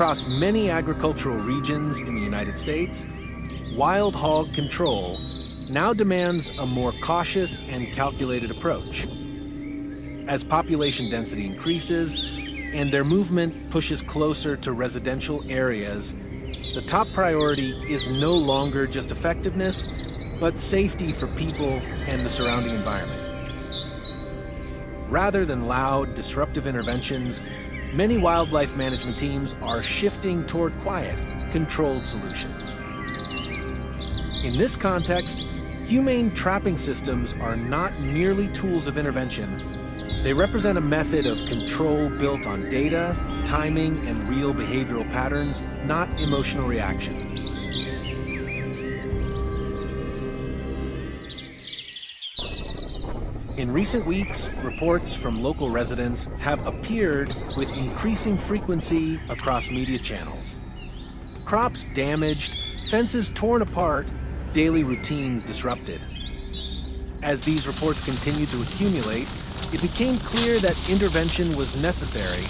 Across many agricultural regions in the United States, wild hog control now demands a more cautious and calculated approach. As population density increases and their movement pushes closer to residential areas, the top priority is no longer just effectiveness, but safety for people and the surrounding environment. Rather than loud, disruptive interventions, many wildlife management teams are shifting toward quiet, controlled solutions. In this context, humane trapping systems are not merely tools of intervention. They represent a method of control built on data, timing, and real behavioral patterns, not emotional reaction. In recent weeks, reports from local residents have appeared with increasing frequency across media channels. Crops damaged, fences torn apart, daily routines disrupted. As these reports continued to accumulate, it became clear that intervention was necessary,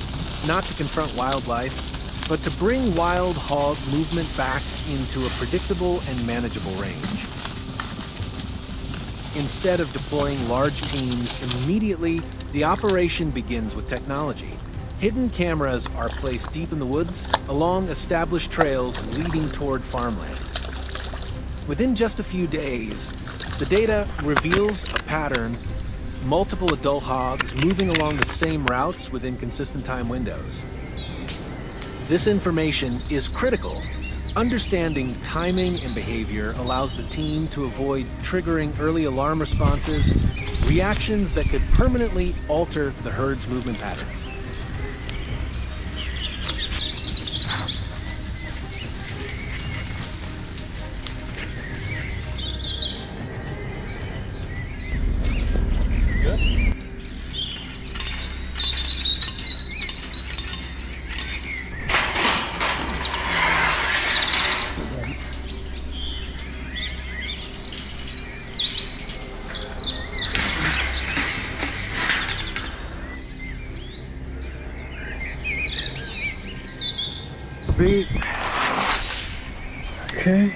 not to confront wildlife, but to bring wild hog movement back into a predictable and manageable range. Instead of deploying large teams immediately, the operation begins with technology. Hidden cameras are placed deep in the woods, along established trails leading toward farmland. Within just a few days, the data reveals a pattern: multiple adult hogs moving along the same routes within consistent time windows. This information is critical. Understanding timing and behavior allows the team to avoid triggering early alarm responses, reactions that could permanently alter the herd's movement patterns. Okay.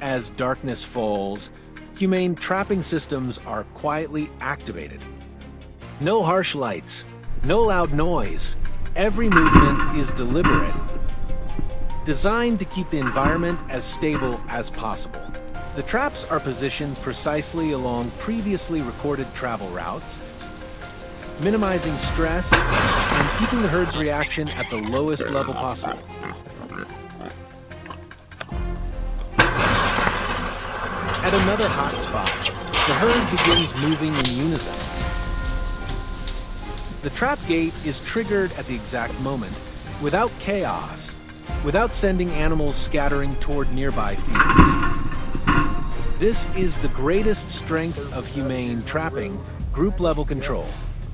As darkness falls, humane trapping systems are quietly activated. No harsh lights, no loud noise. Every movement is deliberate, designed to keep the environment as stable as possible. The traps are positioned precisely along previously recorded travel routes, minimizing stress and keeping the herd's reaction at the lowest level possible. At another hot spot, the herd begins moving in unison. The trap gate is triggered at the exact moment, without chaos, without sending animals scattering toward nearby fields. This is the greatest strength of humane trapping, group-level control.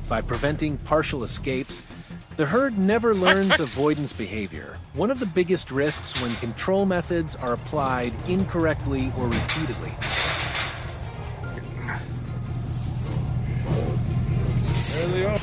By preventing partial escapes, the herd never learns avoidance behavior, one of the biggest risks when control methods are applied incorrectly or repeatedly. There they are.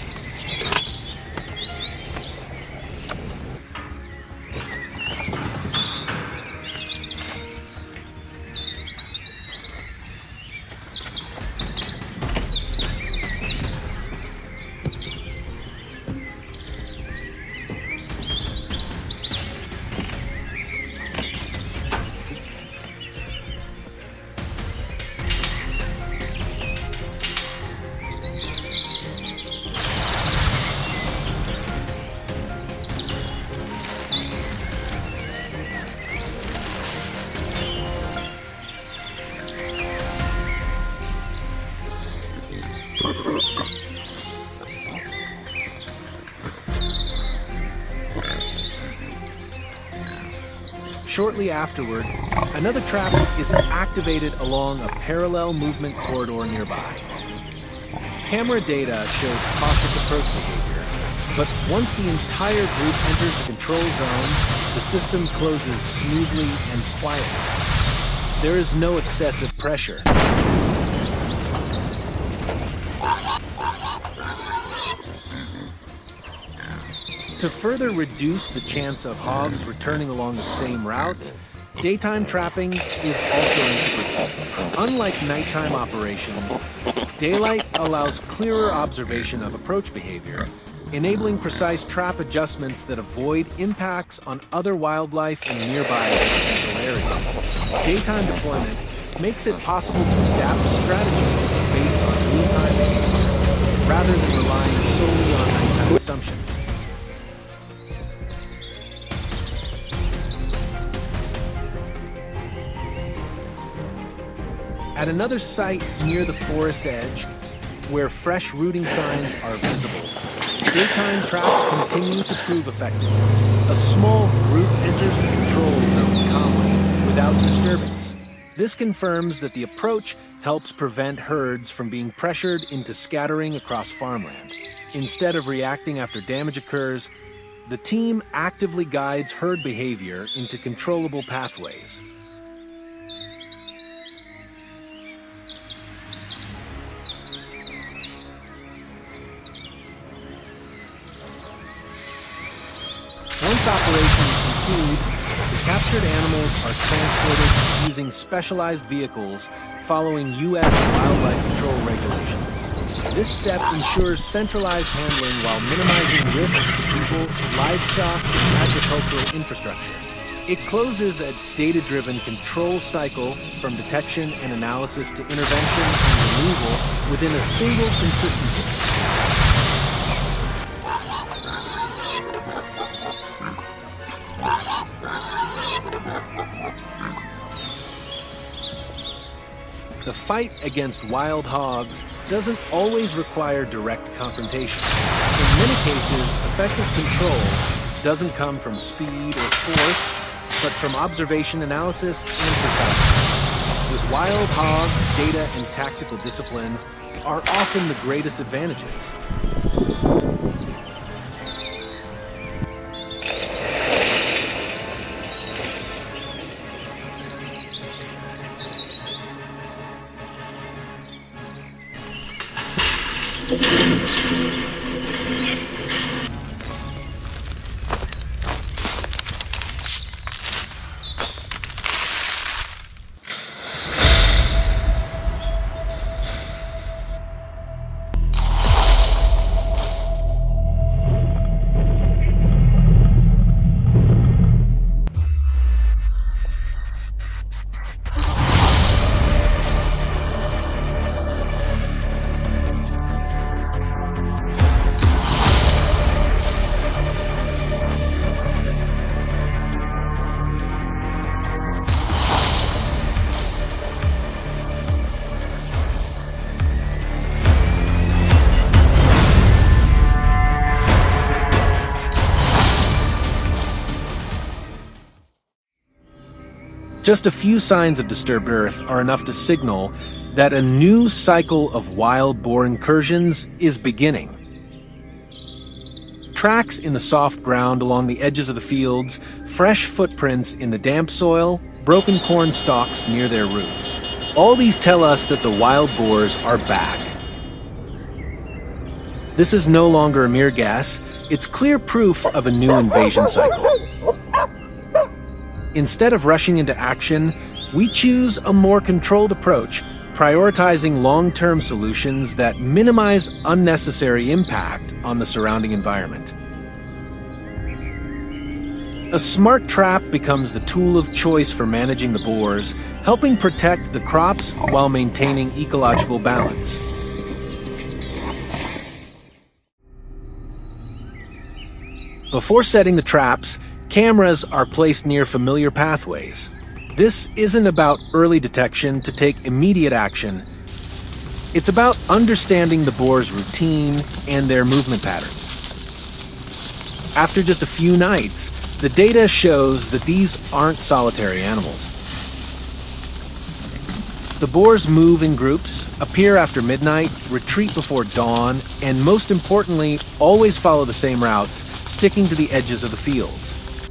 Shortly afterward, another trap is activated along a parallel movement corridor nearby. Camera data shows cautious approach behavior, but once the entire group enters the control zone, the system closes smoothly and quietly. There is no excessive pressure. To further reduce the chance of hogs returning along the same routes, daytime trapping is also increased. Unlike nighttime operations, daylight allows clearer observation of approach behavior, enabling precise trap adjustments that avoid impacts on other wildlife in nearby residential areas. Daytime deployment makes it possible to adapt strategies based on real-time behavior, rather than relying solely on nighttime assumptions. At another site near the forest edge, where fresh rooting signs are visible, daytime traps continue to prove effective. A small group enters the control zone calmly, without disturbance. This confirms that the approach helps prevent herds from being pressured into scattering across farmland. Instead of reacting after damage occurs, the team actively guides herd behavior into controllable pathways. Once operations conclude, the captured animals are transported using specialized vehicles following U.S. wildlife control regulations. This step ensures centralized handling while minimizing risks to people, livestock, and agricultural infrastructure. It closes a data-driven control cycle from detection and analysis to intervention and removal within a single consistent system. The fight against wild hogs doesn't always require direct confrontation. In many cases, effective control doesn't come from speed or force, but from observation, analysis, and precision. With wild hogs, data and tactical discipline are often the greatest advantages. Just a few signs of disturbed earth are enough to signal that a new cycle of wild boar incursions is beginning. Tracks in the soft ground along the edges of the fields, fresh footprints in the damp soil, broken corn stalks near their roots. All these tell us that the wild boars are back. This is no longer a mere guess, it's clear proof of a new invasion cycle. Instead of rushing into action, we choose a more controlled approach, prioritizing long-term solutions that minimize unnecessary impact on the surrounding environment. A smart trap becomes the tool of choice for managing the boars, helping protect the crops while maintaining ecological balance. Before setting the traps, cameras are placed near familiar pathways. This isn't about early detection to take immediate action. It's about understanding the boar's routine and their movement patterns. After just a few nights, The data shows that these aren't solitary animals. The boars move in groups, appear after midnight, retreat before dawn, and most importantly, always follow the same routes, sticking to the edges of the fields.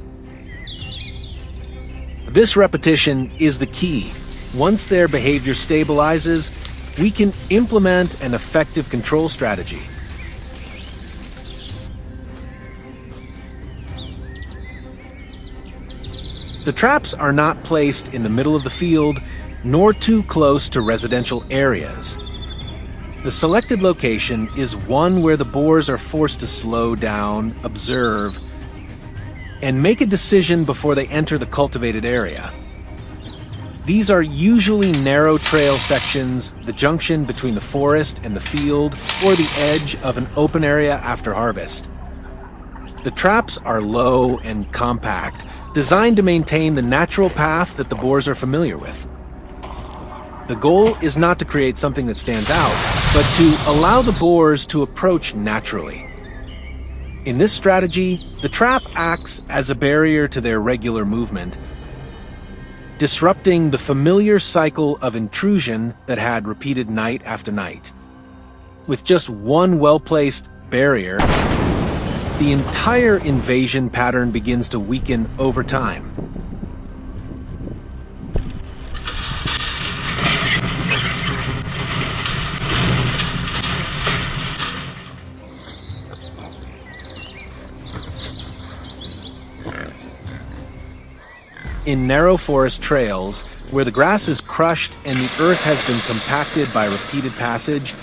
This repetition is the key. Once their behavior stabilizes, we can implement an effective control strategy. The traps are not placed in the middle of the field, nor too close to residential areas. The selected location is one where the boars are forced to slow down, observe, and make a decision before they enter the cultivated area. These are usually narrow trail sections, the junction between the forest and the field, or the edge of an open area after harvest. The traps are low and compact, designed to maintain the natural path that the boars are familiar with. The goal is not to create something that stands out, but to allow the boars to approach naturally. In this strategy, the trap acts as a barrier to their regular movement, disrupting the familiar cycle of intrusion that had repeated night after night. With just one well-placed barrier, the entire invasion pattern begins to weaken over time. In narrow forest trails, where the grass is crushed and the earth has been compacted by repeated passage,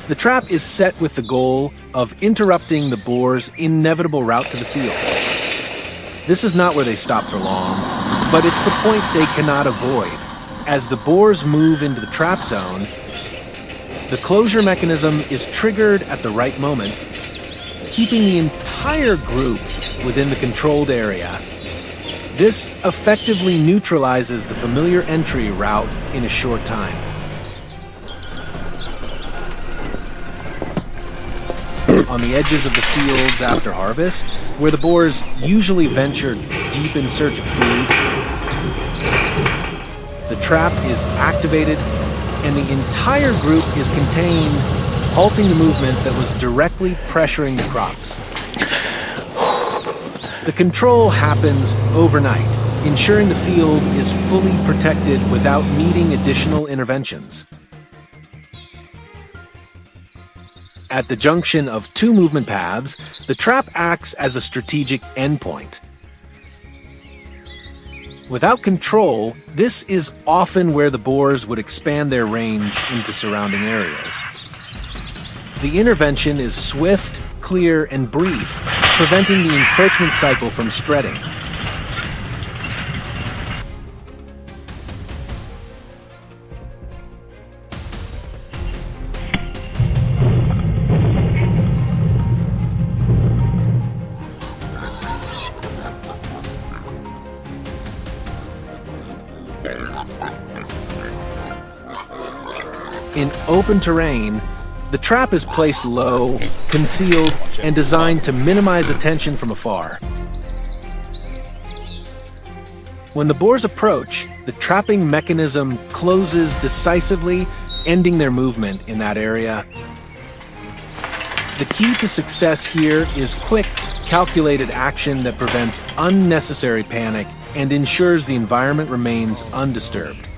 the trap is set with the goal of interrupting the boars' inevitable route to the fields. This is not where they stop for long, but it's the point they cannot avoid. As the boars move into the trap zone, the closure mechanism is triggered at the right moment, keeping the entire group within the controlled area. This effectively neutralizes the familiar entry route in a short time. On the edges of the fields after harvest, where the boars usually venture deep in search of food, the trap is activated and the entire group is contained, halting the movement that was directly pressuring the crops. The control happens overnight, ensuring the field is fully protected without needing additional interventions. At the junction of two movement paths, the trap acts as a strategic endpoint. Without control, this is often where the boars would expand their range into surrounding areas. The intervention is swift, clear, and brief, preventing the encroachment cycle from spreading. In open terrain, the trap is placed low, concealed, and designed to minimize attention from afar. When the boars approach, the trapping mechanism closes decisively, ending their movement in that area. The key to success here is quick, calculated action that prevents unnecessary panic and ensures the environment remains undisturbed.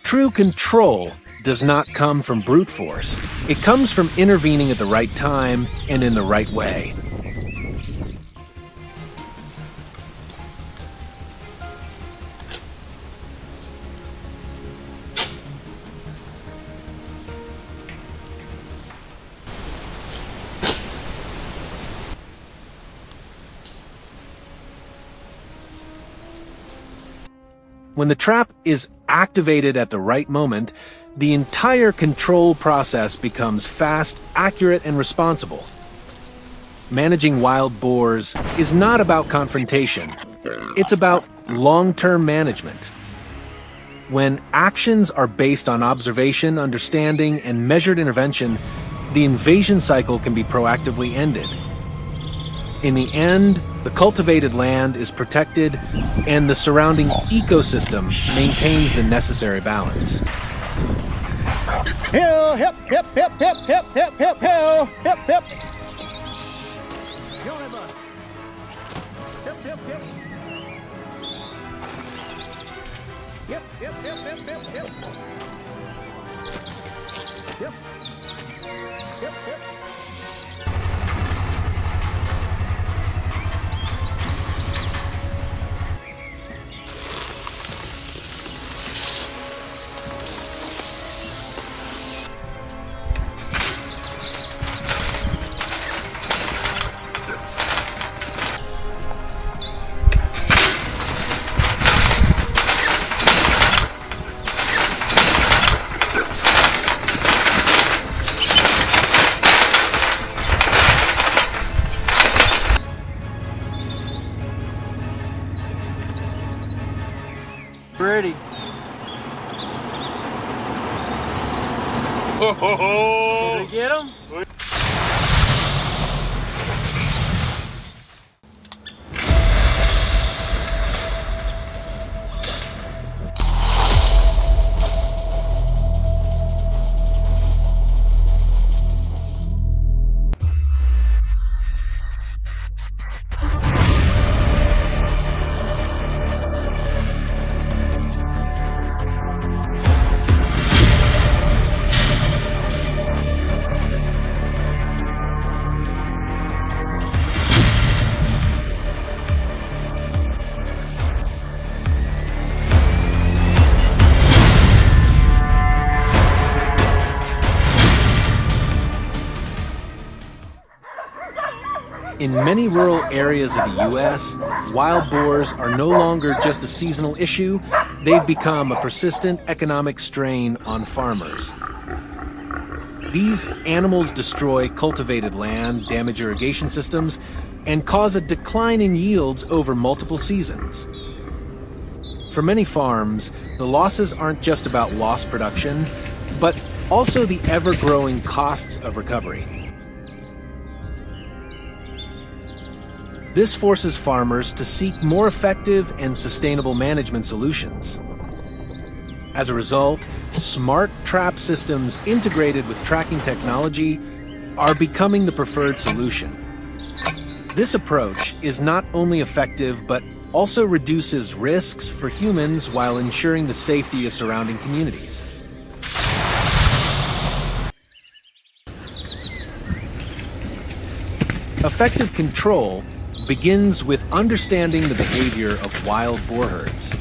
True control does not come from brute force. It comes from intervening at the right time and in the right way. When the trap is activated at the right moment, the entire control process becomes fast, accurate, and responsible. Managing wild boars is not about confrontation. It's about long-term management. When actions are based on observation, understanding, and measured intervention, the invasion cycle can be proactively ended. In the end, the cultivated land is protected and the surrounding ecosystem maintains the necessary balance. Hill, hip, hip, hip, hip, hip, hip, hip, hill, hip, hip. Hip, hip, hip. Yep, yep, yep, yep, yep, yep. Yep. Yep, yep. Ready. Ho, ho, ho. Did we get him? In many rural areas of the U.S., wild boars are no longer just a seasonal issue, they've become a persistent economic strain on farmers. These animals destroy cultivated land, damage irrigation systems, and cause a decline in yields over multiple seasons. For many farms, the losses aren't just about lost production, but also the ever-growing costs of recovery. This forces farmers to seek more effective and sustainable management solutions. As a result, smart trap systems integrated with tracking technology are becoming the preferred solution. This approach is not only effective but also reduces risks for humans while ensuring the safety of surrounding communities. Effective control begins with understanding the behavior of wild boar herds.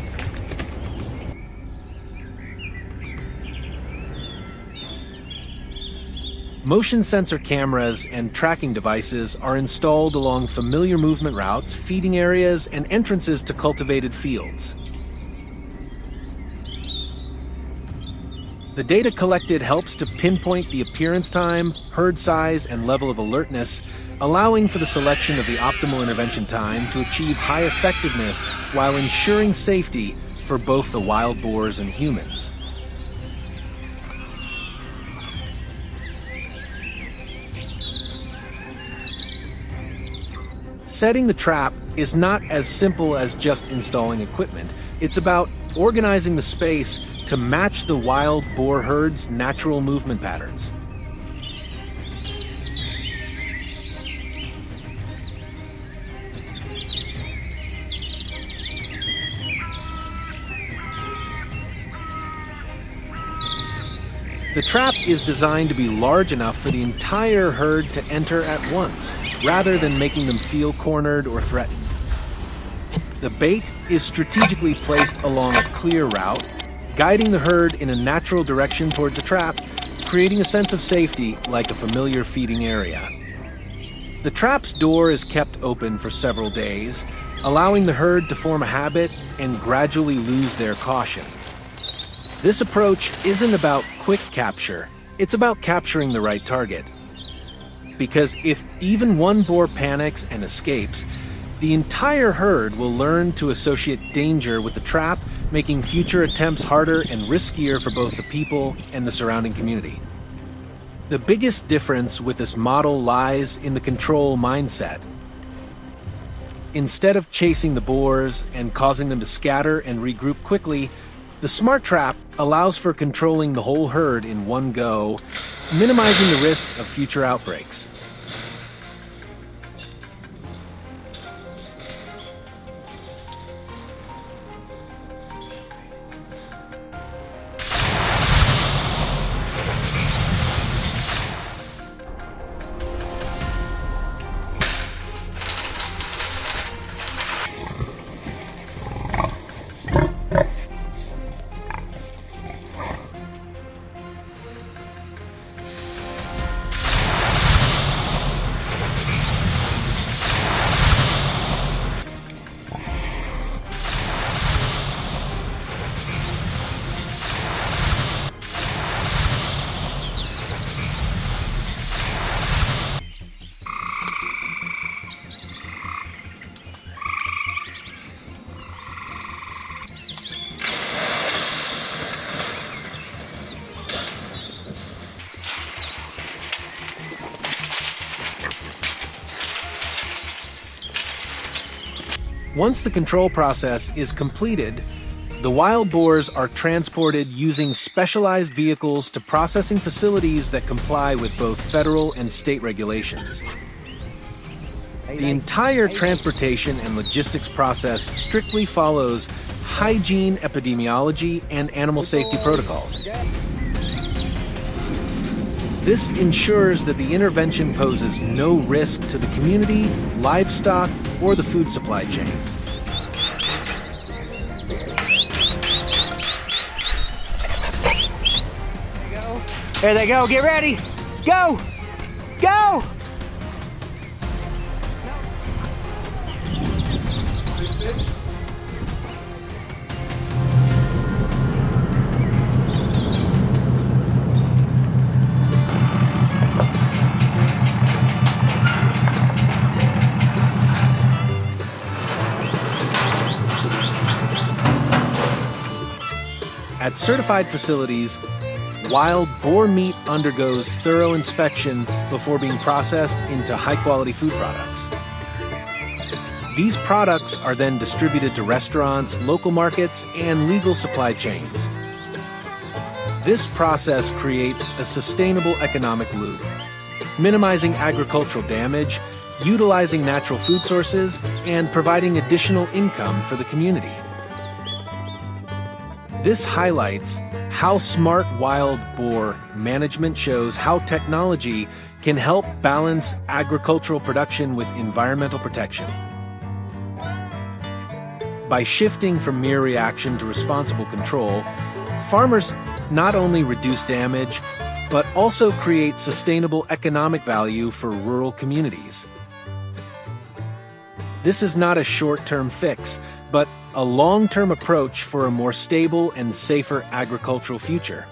Motion sensor cameras and tracking devices are installed along familiar movement routes, feeding areas, and entrances to cultivated fields. The data collected helps to pinpoint the appearance time, herd size, and level of alertness, allowing for the selection of the optimal intervention time to achieve high effectiveness while ensuring safety for both the wild boars and humans. Setting the trap is not as simple as just installing equipment. It's about organizing the space to match the wild boar herd's natural movement patterns. The trap is designed to be large enough for the entire herd to enter at once, rather than making them feel cornered or threatened. The bait is strategically placed along a clear route, guiding the herd in a natural direction towards the trap, creating a sense of safety like a familiar feeding area. The trap's door is kept open for several days, allowing the herd to form a habit and gradually lose their caution. This approach isn't about quick capture, it's about capturing the right target. because if even one boar panics and escapes, the entire herd will learn to associate danger with the trap, making future attempts harder and riskier for both the people and the surrounding community. The biggest difference with this model lies in the control mindset. Instead of chasing the boars and causing them to scatter and regroup quickly, the smart trap allows for controlling the whole herd in one go, minimizing the risk of future outbreaks. Once the control process is completed, the wild boars are transported using specialized vehicles to processing facilities that comply with both federal and state regulations. The entire transportation and logistics process strictly follows hygiene, epidemiology, and animal safety protocols. This ensures that the intervention poses no risk to the community, livestock, or the food supply chain. There they go. Get ready. Go. Go. At certified facilities, wild boar meat undergoes thorough inspection before being processed into high-quality food products. These products are then distributed to restaurants, local markets, and legal supply chains. This process creates a sustainable economic loop, minimizing agricultural damage, utilizing natural food sources, and providing additional income for the community. This highlights how smart wild boar management shows how technology can help balance agricultural production with environmental protection. By shifting from mere reaction to responsible control, farmers not only reduce damage, but also create sustainable economic value for rural communities. This is not a short-term fix, but a long-term approach for a more stable and safer agricultural future.